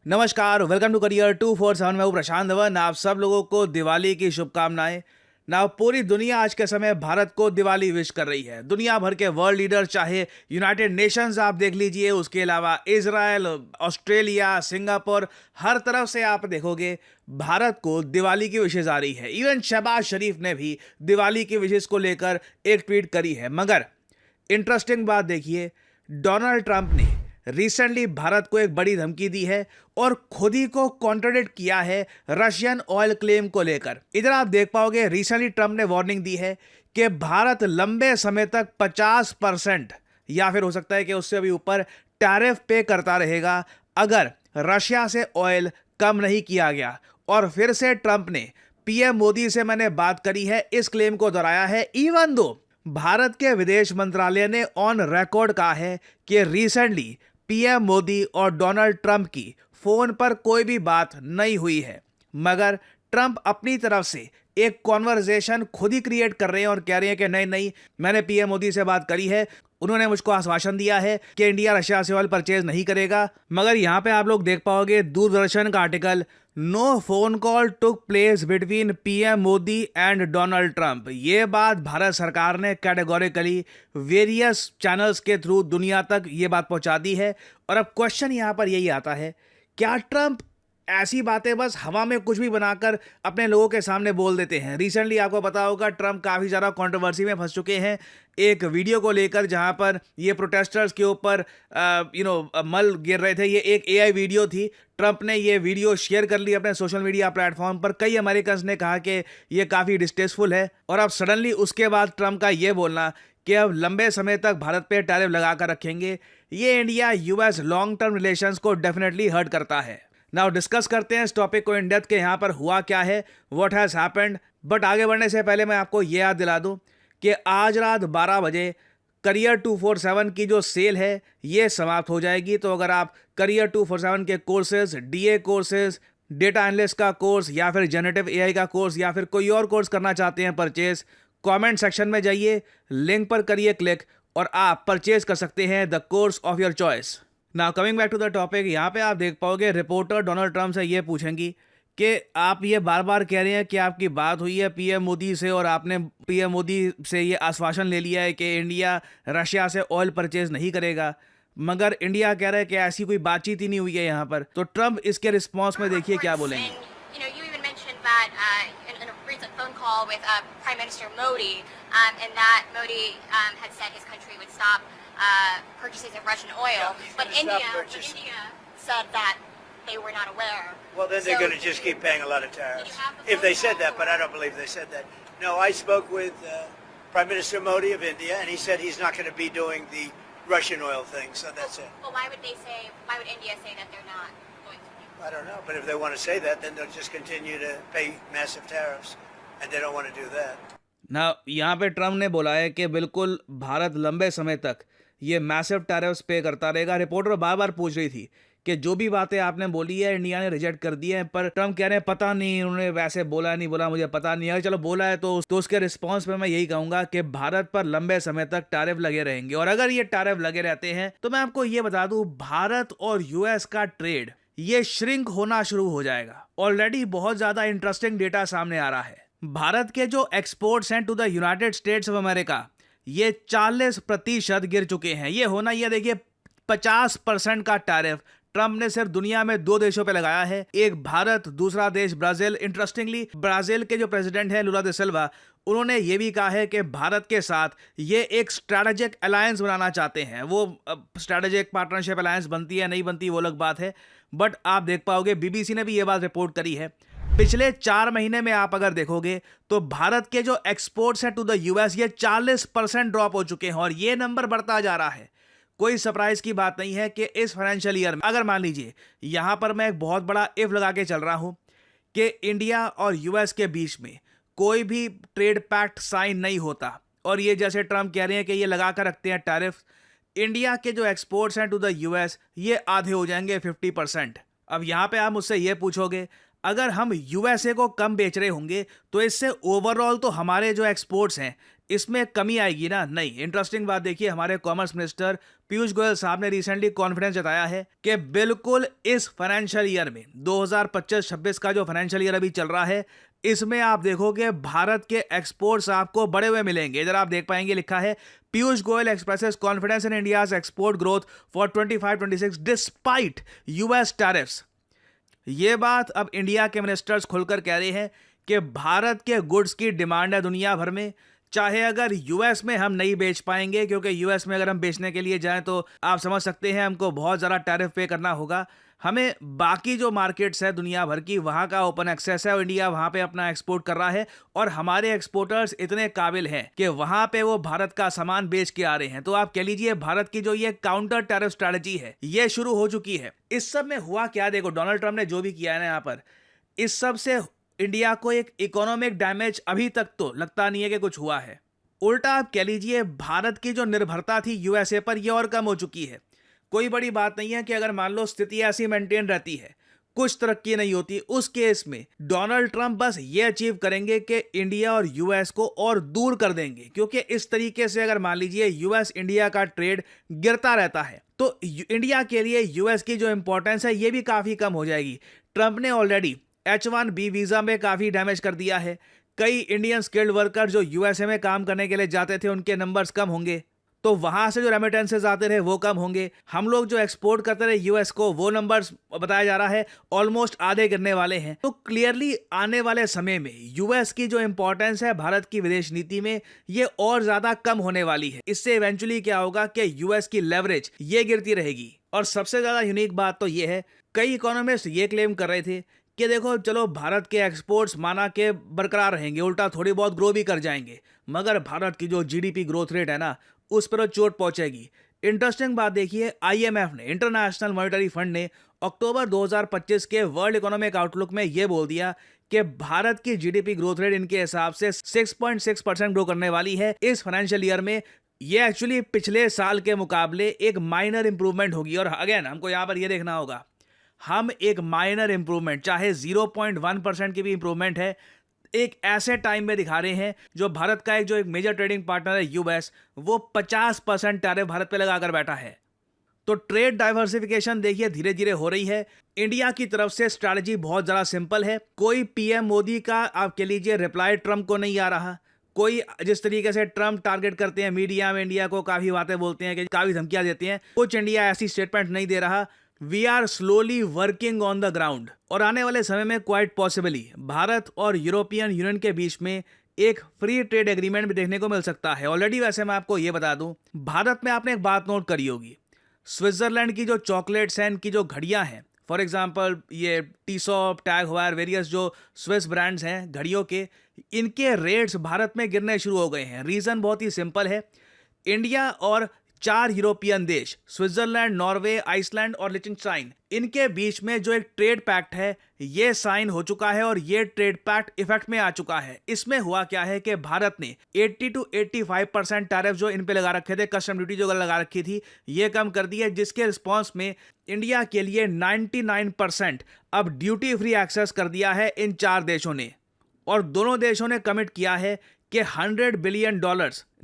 नमस्कार, welcome to career 247। मैं हूं प्रशांत धवन। आप सब लोगों को दिवाली की शुभकामनाएं। ना पूरी दुनिया आज के समय भारत को दिवाली विश कर रही है। दुनिया भर के वर्ल्ड लीडर, चाहे यूनाइटेड नेशंस आप देख लीजिए, उसके अलावा इजराइल, ऑस्ट्रेलिया, सिंगापुर, हर तरफ से आप देखोगे भारत को दिवाली की विशेष आ रही है। इवन शहबाज शरीफ ने भी दिवाली की विशेष को लेकर एक ट्वीट करी है। मगर इंटरेस्टिंग बात देखिए, डोनाल्ड ट्रंप ने रिसेंटली भारत को एक बड़ी धमकी दी है और खुद ही को कॉन्ट्रडिक्ट किया है रशियन ऑयल क्लेम को लेकर। इधर आप देख पाओगे रिसेंटली ट्रंप ने वार्निंग दी है कि भारत लंबे समय तक 50% या फिर हो सकता है कि उससे भी ऊपर टैरिफ पे करता रहेगा अगर रशिया से ऑयल कम नहीं किया गया। और फिर से ट्रंप ने पीएम मोदी से मैंने बात करी है, इस क्लेम को दोहराया है। इवन दो भारत के विदेश मंत्रालय ने ऑन रिकॉर्ड कहा है कि रिसेंटली पीएम मोदी और डोनाल्ड ट्रंप की फोन पर कोई भी बात नहीं हुई है। मगर ट्रंप अपनी तरफ से एक कॉन्वर्सेशन खुद ही क्रिएट कर रहे हैं और कह रहे हैं कि नहीं, मैंने पीएम मोदी से बात करी है, उन्होंने मुझको आश्वासन दिया है कि इंडिया रशिया से ऑयल परचेज नहीं करेगा। मगर यहां पे आप लोग देख पाओगे दूरदर्शन का article, no phone call took place between PM Modi and Donald Trump. ये बात भारत सरकार ने कैटेगोरिकली वेरियस चैनल्स के थ्रू दुनिया तक ये बात पहुंचा दी है। और अब क्वेश्चन यहां पर यही आता है, क्या ट्रंप ऐसी बातें बस हवा में कुछ भी बनाकर अपने लोगों के सामने बोल देते हैं? रिसेंटली आपको पता होगा ट्रंप काफ़ी ज़्यादा कंट्रोवर्सी में फंस चुके हैं एक वीडियो को लेकर, जहां पर ये प्रोटेस्टर्स के ऊपर मल गिर रहे थे। ये एक एआई वीडियो थी। ट्रंप ने ये वीडियो शेयर कर ली अपने सोशल मीडिया प्लेटफॉर्म पर। कई अमेरिकन्स ने कहा कि ये काफ़ी डिस्टेसफुल है। और अब सडनली उसके बाद ट्रंप का ये बोलना कि अब लंबे समय तक भारत पे टैरिफ लगा कर रखेंगे, ये India US long term relations को डेफिनेटली हर्ट करता है। नाउ डिस्कस करते हैं इस टॉपिक को इन डेप्थ के यहाँ पर हुआ क्या है, व्हाट हैज़ हैपेंड। बट आगे बढ़ने से पहले मैं आपको ये याद दिला दूं कि आज रात 12 बजे करियर 247 की जो सेल है ये समाप्त हो जाएगी। तो अगर आप करियर 247 के courses, DA courses, data analyst का कोर्स या फिर जनरेटिव एआई का कोर्स या फिर कोई और कोर्स करना चाहते हैं परचेज, कमेंट सेक्शन में जाइए, लिंक पर करिए क्लिक और आप परचेज कर सकते हैं the course of your choice. Now coming back to the topic, यहाँ पे आप देख पाओगे रिपोर्टर डोनाल्ड ट्रंप से ये पूछेंगी कि आप ये बार बार कह रहे हैं कि आपकी बात हुई है पीएम मोदी से और आपने पीएम मोदी से ये आश्वासन ले लिया है कि इंडिया रशिया से ऑयल परचेज नहीं करेगा, मगर इंडिया कह रहा है कि ऐसी कोई बातचीत ही नहीं हुई है यहाँ पर। तो ट्रंप इसके रिस्पॉन्स में देखिए क्या बोलेंगे। Phone call with Prime Minister Modi, and that Modi had said his country would stop purchases of Russian oil, Yeah, but India said that they were not aware. Well, then they're going to just keep paying a lot of tariffs if they said that, but I don't believe they said that. No, I spoke with Prime Minister Modi of India, and he said he's not going to be doing the Russian oil thing, so that's it. Well, why would India say that they're not going to do? I don't know, but if they want to say that, then they'll just continue to pay massive tariffs, and they don't want to do that. ना यहाँ पे Trump ने बोला है कि बिल्कुल भारत लंबे समय तक ये मैसिव टैरिफ्स पे करता रहेगा। रिपोर्टर बार बार पूछ रही थी कि जो भी बातें आपने बोली है इंडिया ने रिजेक्ट कर दी है, पर ट्रम्प कह रहे हैं पता नहीं, उन्होंने वैसे बोला नहीं बोला मुझे पता नहीं है। चलो बोला है तो उसके रिस्पॉन्स में मैं यही कहूंगा कि भारत पर लंबे समय तक टैरिफ लगे रहेंगे। और अगर ये टैरिफ लगे रहते हैं तो मैं आपको ये बता दूं, भारत और यूएस का ट्रेड ये श्रिंक होना शुरू हो जाएगा। ऑलरेडी बहुत ज्यादा इंटरेस्टिंग डेटा सामने आ रहा है। भारत के जो एक्सपोर्ट्स हैं to the United States of America ये 40% गिर चुके हैं। ये होना ये देखिए 50% का टैरिफ ट्रंप ने सिर्फ दुनिया में 2 देशों पे लगाया है, एक भारत, दूसरा देश ब्राजील। इंटरेस्टिंगली ब्राजील के जो प्रेसिडेंट हैं लुला दा सिल्वा, उन्होंने ये भी कहा है कि भारत के साथ ये एक स्ट्रैटेजिक अलायंस बनाना चाहते हैं। वो स्ट्रैटेजिक पार्टनरशिप अलायंस बनती है नहीं बनती वो अलग बात है, बट आप देख पाओगे बीबीसी ने भी ये बात रिपोर्ट करी है। पिछले 4 महीने में आप अगर देखोगे तो भारत के जो एक्सपोर्ट्स हैं टू द यूएस ये 40% ड्रॉप हो चुके हैं और ये नंबर बढ़ता जा रहा है। कोई सरप्राइज की बात नहीं है कि इस फाइनेंशियल ईयर में अगर मान लीजिए यहां पर मैं एक बहुत बड़ा इफ लगा के चल रहा हूं कि इंडिया और यूएस के बीच में कोई भी ट्रेड पैक्ट साइन नहीं होता और ये जैसे ट्रंप कह रहे हैं कि ये लगा कर रखते हैं टैरिफ, इंडिया के जो एक्सपोर्ट्स हैं टू द यूएस ये आधे हो जाएंगे 50%। अब यहां पे आप मुझसे ये पूछोगे अगर हम यूएसए को कम बेच रहे होंगे तो इससे ओवरऑल तो हमारे जो एक्सपोर्ट्स हैं इसमें कमी आएगी ना? नहीं। इंटरेस्टिंग बात देखिए, हमारे कॉमर्स मिनिस्टर पीयूष गोयल साहब ने रिसेंटली कॉन्फिडेंस जताया है कि बिल्कुल इस फाइनेंशियल ईयर में 2025-26 का जो फाइनेंशियल ईयर अभी चल रहा है, इसमें आप देखोगे भारत के एक्सपोर्ट्स आपको बढ़े हुए मिलेंगे। इधर आप देख पाएंगे, लिखा है Piyush Goyal expresses confidence in India's export growth for 25-26 despite US tariffs. ये बात अब इंडिया के मिनिस्टर्स खुलकर कह रहे हैं कि भारत के गुड्स की डिमांड है दुनिया भर में, चाहे अगर यूएस में हम नहीं बेच पाएंगे, क्योंकि यूएस में अगर हम बेचने के लिए जाएं तो आप समझ सकते हैं हमको बहुत ज़्यादा टैरिफ पे करना होगा। हमें बाकी जो मार्केट्स है दुनिया भर की, वहाँ का ओपन एक्सेस है और इंडिया वहाँ पे अपना एक्सपोर्ट कर रहा है और हमारे एक्सपोर्टर्स इतने काबिल हैं कि वहाँ पे वो भारत का सामान बेच के आ रहे हैं। तो आप कह लीजिए भारत की जो ये काउंटर टैरिफ स्ट्रैटेजी है ये शुरू हो चुकी है। इस सब में हुआ क्या, देखो डोनाल्ड ट्रंप ने जो भी किया है ना यहाँ पर, इस सब से इंडिया को एक इकोनॉमिक डैमेज अभी तक तो लगता नहीं है कि कुछ हुआ है। उल्टा आप कह लीजिए भारत की जो निर्भरता थी यूएसए पर, ये और कम हो चुकी है। कोई बड़ी बात नहीं है कि अगर मान लो स्थिति ऐसी मेंटेन रहती है, कुछ तरक्की नहीं होती, उस केस में डोनाल्ड ट्रंप बस ये अचीव करेंगे कि इंडिया और यूएस को और दूर कर देंगे। क्योंकि इस तरीके से अगर मान लीजिए यूएस इंडिया का ट्रेड गिरता रहता है तो इंडिया के लिए यूएस की जो इंपॉर्टेंस है ये भी काफ़ी कम हो जाएगी। ट्रंप ने ऑलरेडी H-1B वीज़ा में काफ़ी डैमेज कर दिया है। कई इंडियन स्किल्ड वर्कर जो यूएसए में काम करने के लिए जाते थे उनके नंबर्स कम होंगे, तो वहाँ से जो रेमिटेंसेस आते रहे वो कम होंगे। हम लोग जो एक्सपोर्ट करते रहे यूएस को, वो नंबर्स बताया जा रहा है ऑलमोस्ट आधे गिरने वाले हैं। तो क्लियरली आने वाले समय में यूएस की जो इंपॉर्टेंस है भारत की विदेश नीति में ये और ज़्यादा कम होने वाली है। इससे इवेंचुअली क्या होगा कि यूएस की लेवरेज ये गिरती रहेगी। और सबसे ज़्यादा यूनिक बात तो ये है, कई इकोनॉमिस्ट ये क्लेम कर रहे थे कि देखो चलो भारत के एक्सपोर्ट्स माना के बरकरार रहेंगे, उल्टा थोड़ी बहुत ग्रो भी कर जाएंगे, मगर भारत की जो जीडीपी ग्रोथ रेट है ना उस पर चोट पहुंचेगी। इंटरेस्टिंग बात देखिए, आईएमएफ ने, इंटरनेशनल मॉनेटरी फंड ने अक्टूबर 2025 के वर्ल्ड इकोनॉमिक आउटलुक में यह बोल दिया कि भारत की जीडीपी ग्रोथ रेट इनके हिसाब से 6.6% ग्रो करने वाली है इस फाइनेंशियल ईयर में। ये एक्चुअली पिछले साल के मुकाबले एक माइनर इंप्रूवमेंट होगी। और अगेन हमको यहाँ पर यह देखना होगा, हम एक माइनर इंप्रूवमेंट, चाहे 0.1% की भी इंप्रूवमेंट है, एक ऐसे टाइम में दिखा रहे हैं जो भारत का एक मेजर ट्रेडिंग पार्टनर है यूएस, वो 50% टैरिफ भारत पे लगाकर बैठा है। तो ट्रेड डाइवर्सिफिकेशन देखिए धीरे धीरे हो रही है। इंडिया की तरफ से स्ट्रैटेजी बहुत ज़्यादा सिंपल है। कोई पीएम मोदी का आप कह लीजिए रिप्लाई ट्रंप को नहीं आ रहा। कोई जिस तरीके से ट्रंप टारगेट करते हैं मीडिया में, इंडिया को काफ़ी बातें बोलते हैं, कि काफ़ी धमकियां देते हैं, कुछ इंडिया ऐसी स्टेटमेंट नहीं दे रहा। We are slowly working on the ground. और आने वाले समय में क्वाइट पॉसिबली भारत और यूरोपियन यूनियन के बीच में एक फ्री ट्रेड एग्रीमेंट भी देखने को मिल सकता है। ऑलरेडी वैसे मैं आपको ये बता दूं, भारत में आपने एक बात नोट करी होगी, स्विट्जरलैंड की जो चॉकलेट्स हैं, इनकी जो घड़ियां हैं, फॉर एग्जांपल ये टीसॉप, टैग हeuer, वेरियस जो स्विस ब्रांड्स हैं घड़ियों के, इनके रेट्स भारत में गिरने शुरू हो गए हैं। रीज़न बहुत ही सिंपल है, इंडिया और 4 यूरोपियन देश, स्विट्जरलैंड, नॉर्वे, आइसलैंड और लिechtenstein, इनके बीच में जो एक ट्रेड पैक्ट है ये साइन हो चुका है और ये ट्रेड पैक्ट इफेक्ट में आ चुका है। इसमें हुआ क्या है कि भारत ने 80 to 85% टैरिफ जो इन पे लगा रखे थे, कस्टम ड्यूटी जो लगा रखी थी, ये कम कर दी है, जिसके रिस्पॉन्स में इंडिया के लिए 99% अब ड्यूटी फ्री एक्सेस कर दिया है इन 4 देशों ने। और दोनों देशों ने कमिट किया है कि $100 बिलियन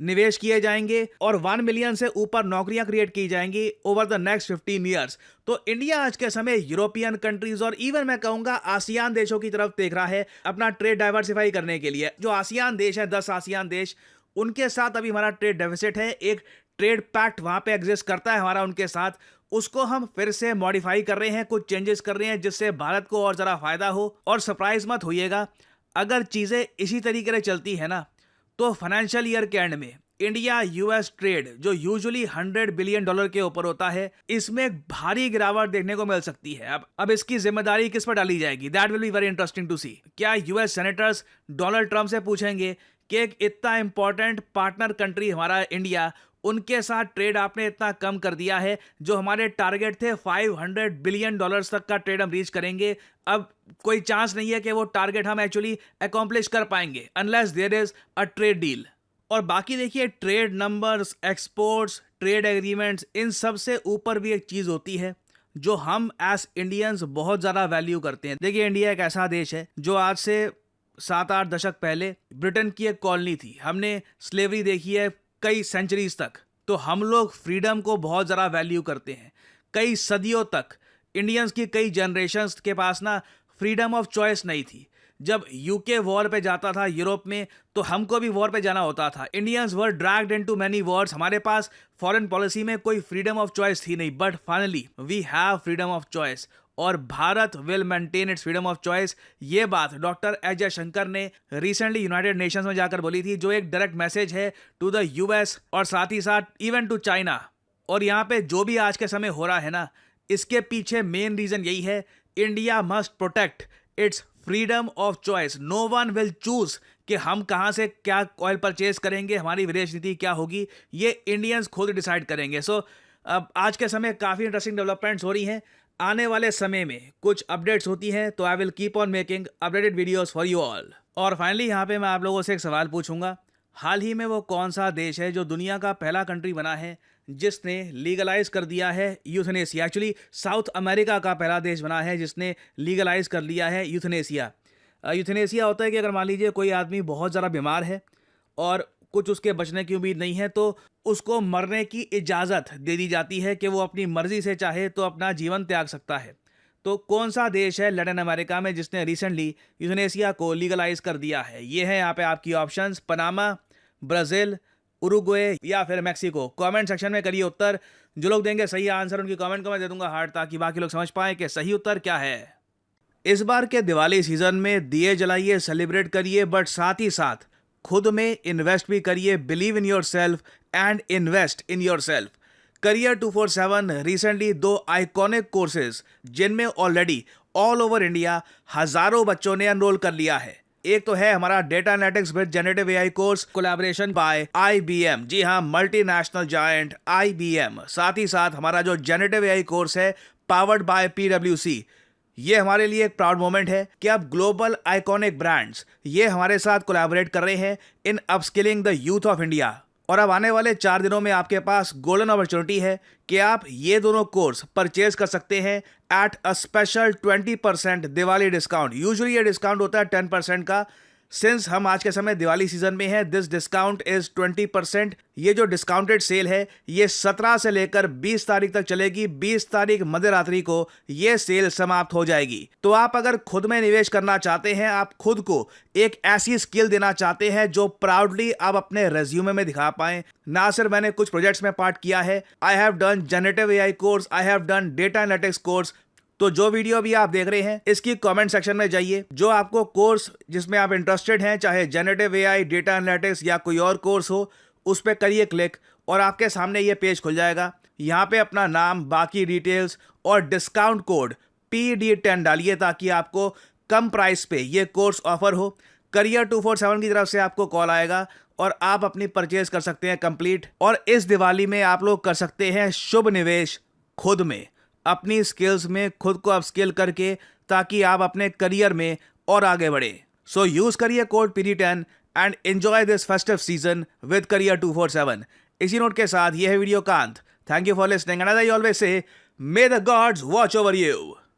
निवेश किए जाएंगे और 1 मिलियन से ऊपर नौकरियां क्रिएट की जाएंगी ओवर द नेक्स्ट 15 ईयर्स। तो इंडिया आज के समय यूरोपियन कंट्रीज और इवन मैं कहूंगा आसियान देशों की तरफ देख रहा है अपना ट्रेड डाइवर्सिफाई करने के लिए। जो आसियान देश है, 10 आसियान देश, उनके साथ अभी हमारा ट्रेड डेफिसिट है। एक ट्रेड पैक्ट वहां पे एग्जिस्ट करता है हमारा उनके साथ, उसको हम फिर से मॉडिफाई कर रहे हैं, कुछ चेंजेस कर रहे हैं जिससे भारत को और ज़रा फायदा हो। और सरप्राइज मत होइएगा, अगर चीज़ें इसी तरीके से चलती है ना तो फाइनेंशियल ईयर के एंड में इंडिया यूएस ट्रेड जो यूजुअली $100 बिलियन के ऊपर होता है, इसमें एक भारी गिरावट देखने को मिल सकती है। अब इसकी जिम्मेदारी किस पर डाली जाएगी, that will be very interesting to see. क्या यूएस सेनेटर्स डोनाल्ड ट्रंप से पूछेंगे कि एक इतना इंपॉर्टेंट पार्टनर कंट्री हमारा इंडिया, उनके साथ ट्रेड आपने इतना कम कर दिया है, जो हमारे टारगेट थे $500 बिलियन तक का ट्रेड हम रीच करेंगे, अब कोई चांस नहीं है कि वो टारगेट हम एक्चुअली अकॉम्प्लिश कर पाएंगे unless there is a trade deal. और बाकी देखिए trade numbers, exports, trade agreements, इन सब से ऊपर भी एक चीज़ होती है जो हम एज इंडियंस बहुत ज़्यादा वैल्यू करते हैं। देखिए इंडिया एक ऐसा देश है जो आज से 7-8 दशक पहले ब्रिटेन की एक कॉलोनी थी। हमने स्लेवरी देखी है कई सेंचुरीज तक, तो हम लोग फ्रीडम को बहुत ज़्यादा वैल्यू करते हैं। कई सदियों तक इंडियंस की कई जनरेशन्स के पास ना फ्रीडम ऑफ चॉइस नहीं थी। जब यूके वॉर पे जाता था यूरोप में, तो हमको भी वॉर पे जाना होता था। Indians were dragged into many Wars. हमारे पास फॉरेन पॉलिसी में कोई फ्रीडम ऑफ चॉइस थी नहीं, but finally we have freedom of choice और Bharat will maintain its freedom of choice. ये बात डॉक्टर एस जयशंकर ने रिसेंटली यूनाइटेड नेशंस में जाकर बोली थी, जो एक डायरेक्ट मैसेज है टू द यूएस और साथ ही साथ इवन टू चाइना। और यहाँ पे जो भी आज के समय हो रहा है ना, इसके पीछे मेन रीजन यही है, India must protect its freedom of choice. No one will choose कि हम कहाँ से क्या ऑयल परचेज करेंगे, हमारी विदेश नीति क्या होगी, ये इंडियंस खुद डिसाइड करेंगे। सो अब आज के समय काफ़ी इंटरेस्टिंग डेवलपमेंट्स हो रही हैं। आने वाले समय में कुछ अपडेट्स होती हैं, तो I will keep on making updated videos for you all. और फाइनली यहाँ पे मैं आप लोगों से एक सवाल पूछूंगा, हाल ही में वो कौन सा देश है जो दुनिया का पहला कंट्री बना है जिसने लीगलाइज कर दिया है यूथनेसिया। एक्चुअली साउथ अमेरिका का पहला देश बना है जिसने लीगलाइज कर लिया है यूथनेसिया। यूथनेसिया होता है कि अगर मान लीजिए कोई आदमी बहुत ज़्यादा बीमार है और कुछ उसके बचने की उम्मीद नहीं है, तो उसको मरने की इजाज़त दे दी जाती है कि वो अपनी मर्जी से चाहे तो अपना जीवन त्याग सकता है। तो कौन सा देश है लैटिन अमेरिका में जिसने रिसेंटली यूथनेसिया को लीगलाइज कर दिया है? ये है यहाँ पे आपकी ऑप्शंस, पनामा, ब्राज़ील, उरुग्वे या फिर मैक्सिको। कमेंट सेक्शन में करिए उत्तर। जो लोग देंगे सही आंसर उनकी कमेंट को मैं दे दूंगा हार्ट, ताकि बाकी लोग समझ पाएं कि सही उत्तर क्या है। इस बार के दिवाली सीजन में दिए जलाइए, सेलिब्रेट करिए, बट साथ ही साथ खुद में इन्वेस्ट भी करिए। Believe in your self and invest in your self. Career 247 recently 2 iconic courses जिनमें ऑलरेडी ऑल ओवर इंडिया हजारों बच्चों ने एनरोल कर लिया है। एक तो है हमारा data analytics with generative AI course, collaboration by IBM. जी हाँ, मल्टीनेशनल जायंट आईबीएम। साथ ही साथ हमारा जो जेनरेटिव एआई कोर्स है पावर्ड बाय पीडब्ल्यूसी। ये हमारे लिए एक प्राउड मोमेंट है कि अब ग्लोबल आइकॉनिक ब्रांड्स ये हमारे साथ कोलैबोरेट कर रहे हैं in upskilling the youth of India. और अब आने वाले 4 दिनों में आपके पास गोल्डन अपॉर्चुनिटी है कि आप ये दोनों कोर्स परचेज कर सकते हैं at a special 20% Diwali discount. Usually ये डिस्काउंट होता है 10% का। सिंस हम आज के समय दिवाली सीजन में है, दिस डिस्काउंट इज 20%। ये जो डिस्काउंटेड सेल है ये 17 से लेकर 20 तारीख तक चलेगी। 20 तारीख मध्यरात्रि को ये सेल समाप्त हो जाएगी। तो आप अगर खुद में निवेश करना चाहते हैं, आप खुद को एक ऐसी स्किल देना चाहते हैं जो प्राउडली आप अपने रेज्यूमे में दिखा पाएं। ना सिर्फ मैंने कुछ प्रोजेक्ट्स में पार्ट किया है, I have done generative AI course, I have done data analytics course. तो जो वीडियो भी आप देख रहे हैं इसकी कमेंट सेक्शन में जाइए, जो आपको कोर्स जिसमें आप इंटरेस्टेड हैं, चाहे जनरेटिव एआई, डेटा एनालिटिक्स या कोई और कोर्स हो, उस पर करिए क्लिक और आपके सामने ये पेज खुल जाएगा। यहाँ पे अपना नाम, बाकी डिटेल्स और डिस्काउंट कोड PD10 डालिए ताकि आपको कम प्राइस पे ये कोर्स ऑफर हो। करियर 247 की तरफ से आपको कॉल आएगा और आप अपनी परचेज कर सकते हैं कंप्लीट। और इस दिवाली में आप लोग कर सकते हैं शुभ निवेश खुद में, अपनी स्किल्स में खुद को अपस्किल करके, ताकि आप अपने करियर में और आगे बढ़े। सो यूज करिए code PD10 and enjoy this festive season with career 247। इसी नोट के साथ यह है वीडियो का अंत। Thank you for listening and as I always say, may the gods watch over you.